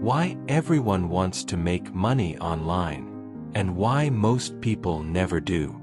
why everyone wants to make money online, and why most people never do.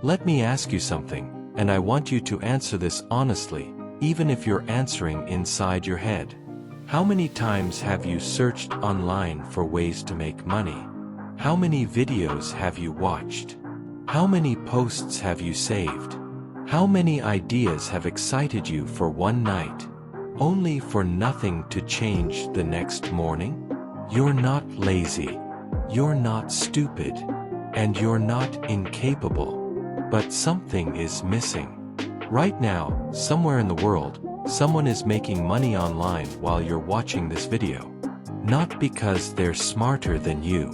Let me ask you something, and I want you to answer this honestly, even if you're answering inside your head. How many times have you searched online for ways to make money? How many videos have you watched? How many posts have you saved? How many ideas have excited you for one night, only for nothing to change the next morning? You're not lazy, you're not stupid, and you're not incapable. But something is missing. Right now, somewhere in the world, someone is making money online while you're watching this video. Not because they're smarter than you,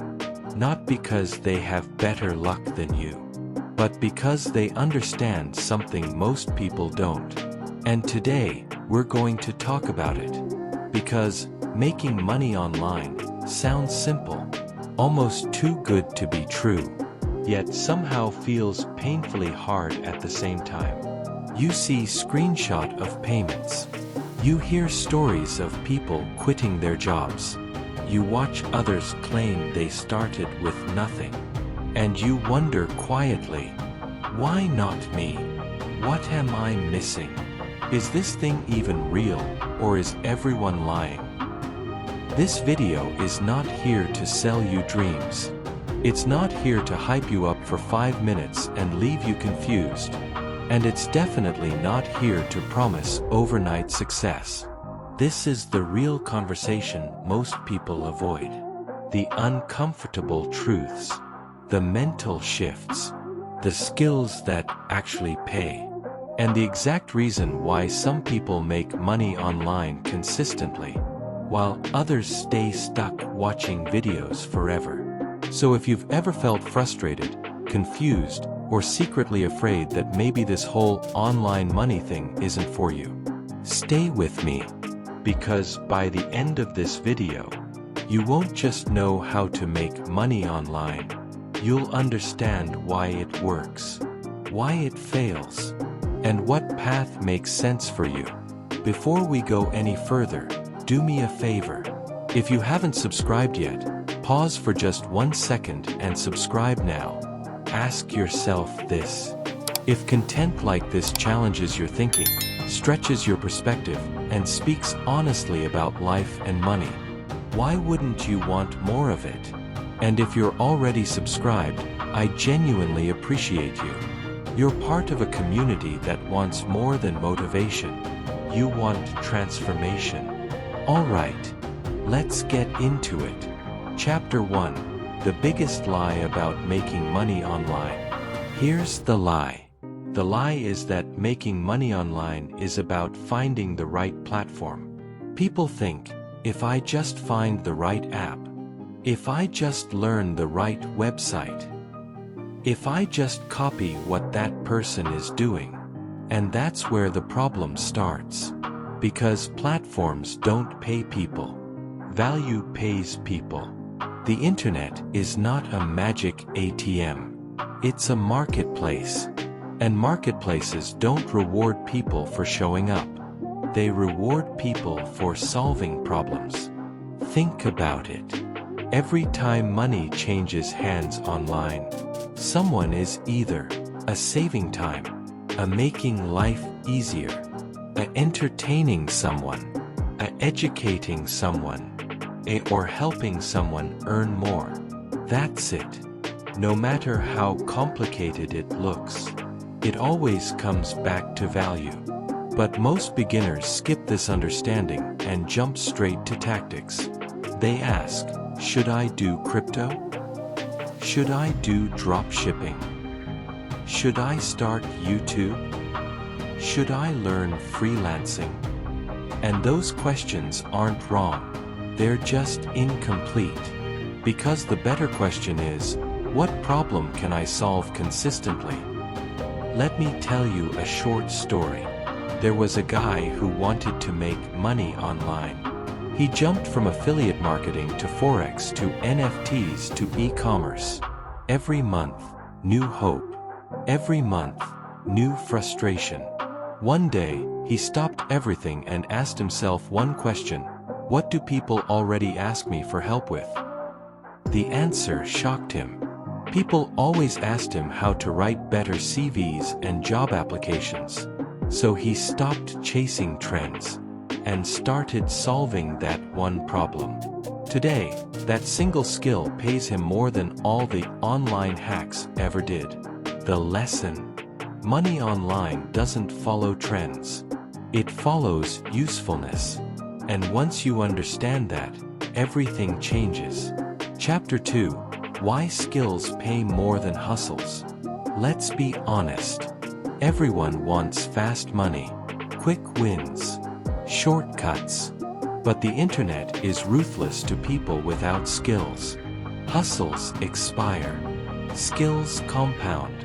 not because they have better luck than you, but because they understand something most people don't. And today, we're going to talk about it. Because making money online sounds simple, almost too good to be true, yet somehow feels painfully hard at the same time. You see screenshot of payments. You hear stories of people quitting their jobs. You watch others claim they started with nothing. And you wonder quietly, why not me? What am I missing? Is this thing even real, or is everyone lying? This video is not here to sell you dreams. It's not here to hype you up for 5 minutes and leave you confused. And it's definitely not here to promise overnight success. This is the real conversation most people avoid. The uncomfortable truths. The mental shifts. The skills that actually pay. And the exact reason why some people make money online consistently, while others stay stuck watching videos forever. So if you've ever felt frustrated, confused, or secretly afraid that maybe this whole online money thing isn't for you, stay with me. Because by the end of this video, you won't just know how to make money online, you'll understand why it works, why it fails, and what path makes sense for you. Before we go any further, do me a favor. If you haven't subscribed yet, pause for just 1 second and subscribe now. Ask yourself this. If content like this challenges your thinking, stretches your perspective, and speaks honestly about life and money, why wouldn't you want more of it? And if you're already subscribed, I genuinely appreciate you. You're part of a community that wants more than motivation. You want transformation. Alright, let's get into it. Chapter 1. The biggest lie about making money online. Here's the lie. The lie is that making money online is about finding the right platform. People think, if I just find the right app, if I just learn the right website, if I just copy what that person is doing, and that's where the problem starts. Because platforms don't pay people. Value pays people. The internet is not a magic ATM. It's a marketplace. And marketplaces don't reward people for showing up. They reward people for solving problems. Think about it. Every time money changes hands online, someone is either a saving time, a making life easier, a entertaining someone, a educating someone, or helping someone earn more. That's it. No matter how complicated it looks, it always comes back to value. But most beginners skip this understanding and jump straight to tactics. They ask, should I do crypto? Should I do drop shipping? Should I start YouTube? Should I learn freelancing? And those questions aren't wrong. They're just incomplete. Because the better question is, what problem can I solve consistently? Let me tell you a short story. There was a guy who wanted to make money online. He jumped from affiliate marketing to Forex to NFTs to e-commerce. Every month, new hope. Every month, new frustration. One day, he stopped everything and asked himself one question. What do people already ask me for help with? The answer shocked him. People always asked him how to write better CVs and job applications. So he stopped chasing trends and started solving that one problem. Today, that single skill pays him more than all the online hacks ever did. The lesson: money online doesn't follow trends. It follows usefulness. And once you understand that, everything changes. Chapter 2: Why skills pay more than hustles. Let's be honest. Everyone wants fast money, quick wins, shortcuts. But the internet is ruthless to people without skills. Hustles expire. Skills compound.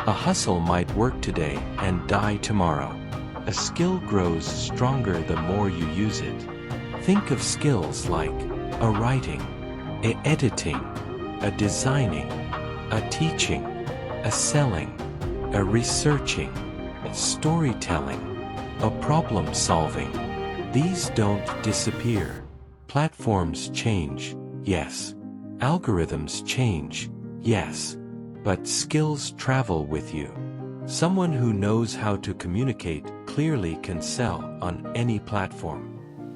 A hustle might work today and die tomorrow. A skill grows stronger the more you use it. Think of skills like a writing, a editing, a designing, a teaching, a selling, a researching, a storytelling, a problem solving. These don't disappear. Platforms change, yes. Algorithms change, yes. But skills travel with you. Someone who knows how to communicate clearly can sell on any platform.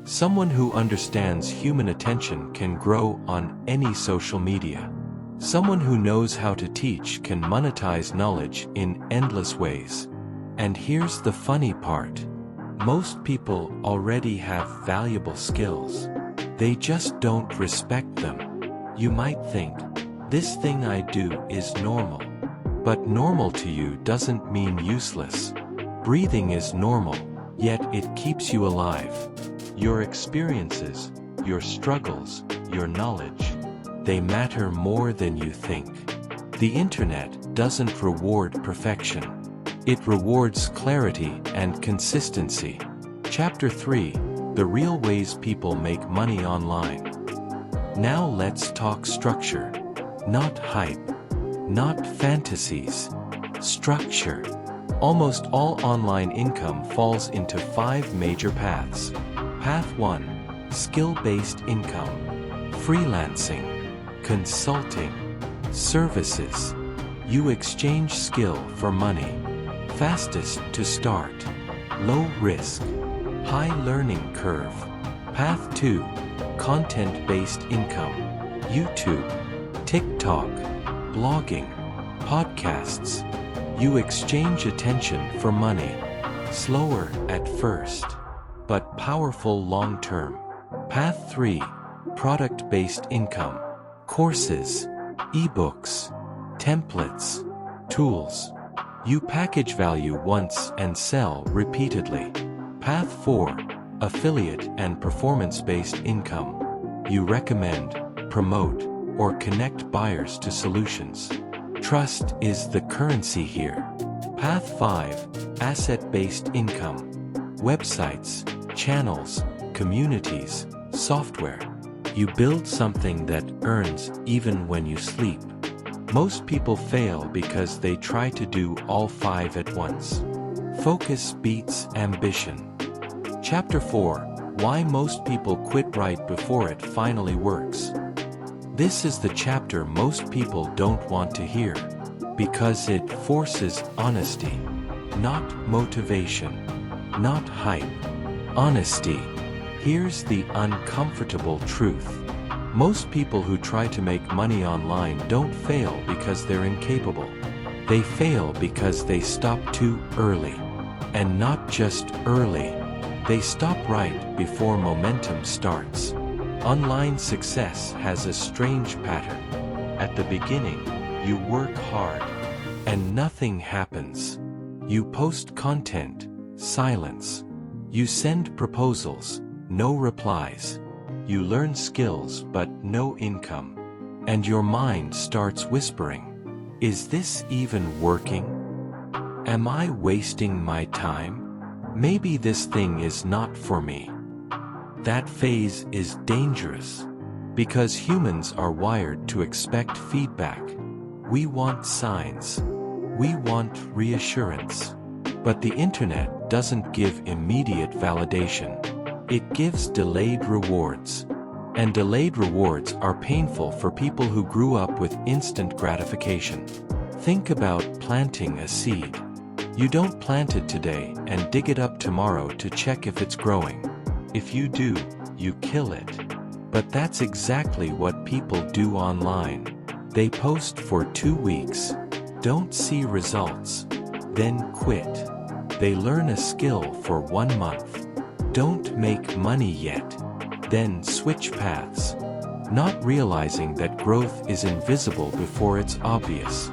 Someone who understands human attention can grow on any social media. Someone who knows how to teach can monetize knowledge in endless ways. And here's the funny part. Most people already have valuable skills. They just don't respect them. You might think, this thing I do is normal. But normal to you doesn't mean useless. Breathing is normal, yet it keeps you alive. Your experiences, your struggles, your knowledge, they matter more than you think. The internet doesn't reward perfection. It rewards clarity and consistency. Chapter 3: The Real Ways People Make Money Online. Now let's talk structure. Not hype. Not fantasies. Structure. Almost all online income falls into 5 major paths. Path 1: skill-based income. Freelancing. Consulting. Services. You exchange skill for money. Fastest to start. Low risk. High learning curve. Path 2: content-based income. YouTube. TikTok. Blogging. Podcasts. You exchange attention for money. Slower at first, but powerful long-term. Path 3: product-based income. Courses. Ebooks. Templates. Tools. You package value once and sell repeatedly. Path 4: affiliate and performance-based income. You recommend, promote, or connect buyers to solutions. Trust is the currency here. Path 5: asset-based income. Websites, channels, communities, software. You build something that earns even when you sleep. Most people fail because they try to do all 5 at once. Focus beats ambition. Chapter 4: Why Most People Quit Right Before It Finally Works. This is the chapter most people don't want to hear, because it forces honesty, not motivation, not hype. Honesty. Here's the uncomfortable truth. Most people who try to make money online don't fail because they're incapable. They fail because they stop too early. And not just early. They stop right before momentum starts. Online success has a strange pattern. At the beginning, you work hard, and nothing happens. You post content, silence. You send proposals, no replies. You learn skills but no income. And your mind starts whispering, is this even working? Am I wasting my time? Maybe this thing is not for me. That phase is dangerous, because humans are wired to expect feedback. We want signs. We want reassurance. But the internet doesn't give immediate validation. It gives delayed rewards. And delayed rewards are painful for people who grew up with instant gratification. Think about planting a seed. You don't plant it today and dig it up tomorrow to check if it's growing. If you do, you kill it. But that's exactly what people do online. They post for 2 weeks, don't see results, then quit. They learn a skill for 1 month, don't make money yet, then switch paths, not realizing that growth is invisible before it's obvious.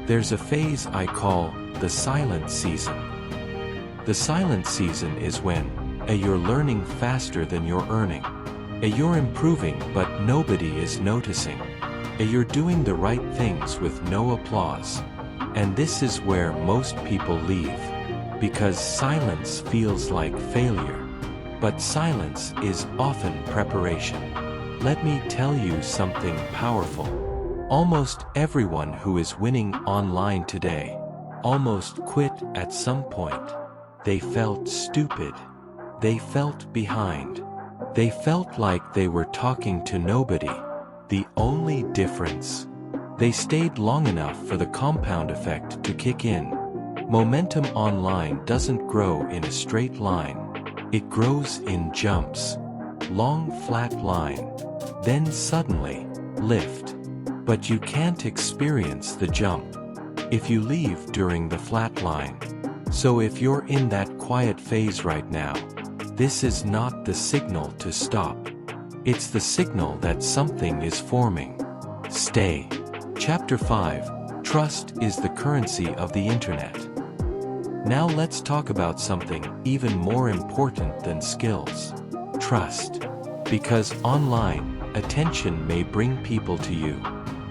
There's a phase I call the silent season. The silent season is when you're learning faster than you're earning. You're improving but nobody is noticing. You're doing the right things with no applause. And this is where most people leave. Because silence feels like failure. But silence is often preparation. Let me tell you something powerful. Almost everyone who is winning online today almost quit at some point. They felt stupid. They felt behind. They felt like they were talking to nobody. The only difference, they stayed long enough for the compound effect to kick in. Momentum online doesn't grow in a straight line. It grows in jumps. Long flat line. Then suddenly, lift. But you can't experience the jump if you leave during the flat line. So if you're in that quiet phase right now, this is not the signal to stop. It's the signal that something is forming. Stay. Chapter 5. Trust is the currency of the internet. Now let's talk about something even more important than skills. Trust. Because online, attention may bring people to you,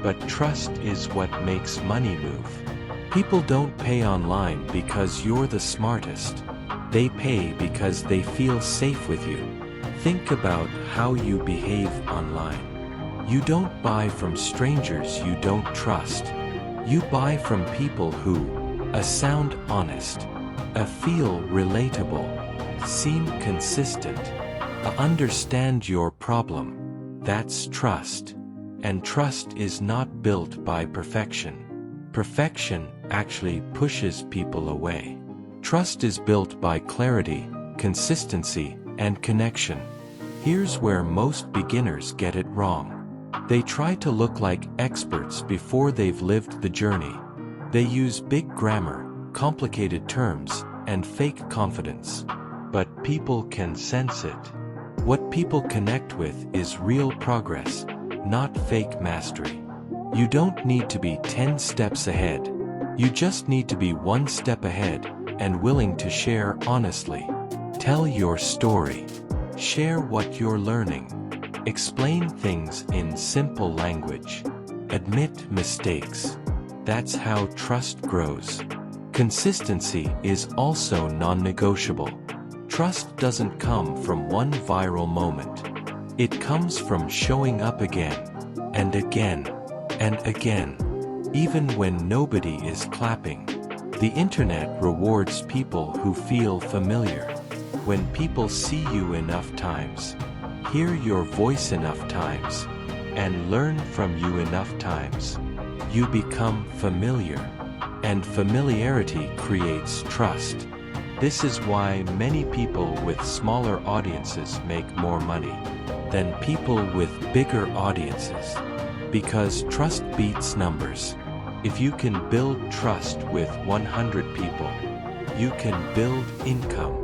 but trust is what makes money move. People don't pay online because you're the smartest. They pay because they feel safe with you. Think about how you behave online. You don't buy from strangers you don't trust. You buy from people who sound honest, feel relatable, seem consistent, understand your problem. That's trust. And trust is not built by perfection. Perfection actually pushes people away. Trust is built by clarity, consistency, and connection. Here's where most beginners get it wrong. They try to look like experts before they've lived the journey. They use big grammar, complicated terms, and fake confidence. But people can sense it. What people connect with is real progress, not fake mastery. You don't need to be 10 steps ahead. You just need to be 1 step ahead and willing to share honestly. Tell your story. Share what you're learning. Explain things in simple language. Admit mistakes. That's how trust grows. Consistency is also non-negotiable. Trust doesn't come from one viral moment. It comes from showing up again, and again, and again. Even when nobody is clapping. The internet rewards people who feel familiar. When people see you enough times, hear your voice enough times, and learn from you enough times, you become familiar. And familiarity creates trust. This is why many people with smaller audiences make more money than people with bigger audiences. Because trust beats numbers. If you can build trust with 100 people, you can build income.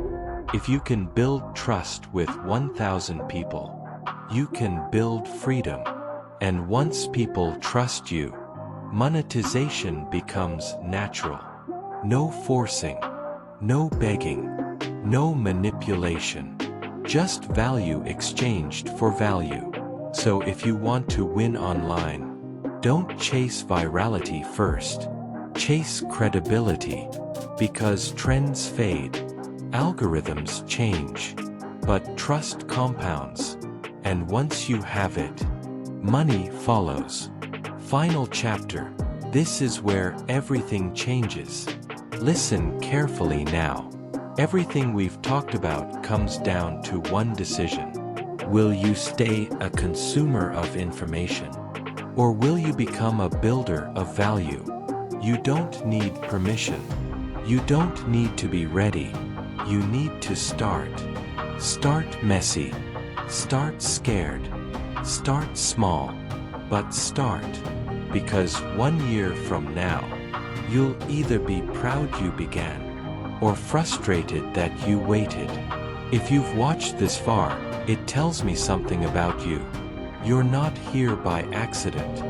If you can build trust with 1,000 people, you can build freedom. And once people trust you, monetization becomes natural. No forcing, no begging, no manipulation. Just value exchanged for value. So if you want to win online, don't chase virality first. Chase credibility. Because trends fade, algorithms change, but trust compounds. And once you have it, money follows. Final chapter. This is where everything changes. Listen carefully now. Everything we've talked about comes down to one decision. Will you stay a consumer of information? Or will you become a builder of value? You don't need permission. You don't need to be ready. You need to start. Start messy. Start scared. Start small. But start. Because 1 year from now, you'll either be proud you began, or frustrated that you waited. If you've watched this far, it tells me something about you. You're not here by accident.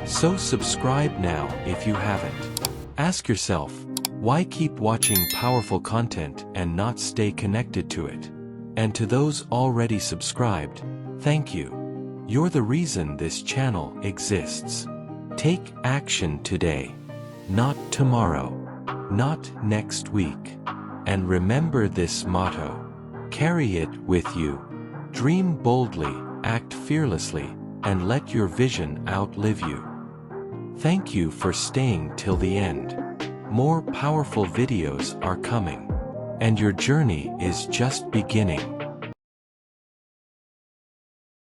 So subscribe now if you haven't. Ask yourself, why keep watching powerful content and not stay connected to it? And to those already subscribed, thank you. You're the reason this channel exists. Take action today, not tomorrow, not next week. And remember this motto. Carry it with you. Dream boldly, act fearlessly, and let your vision outlive you. Thank you for staying till the end. More powerful videos are coming. And your journey is just beginning.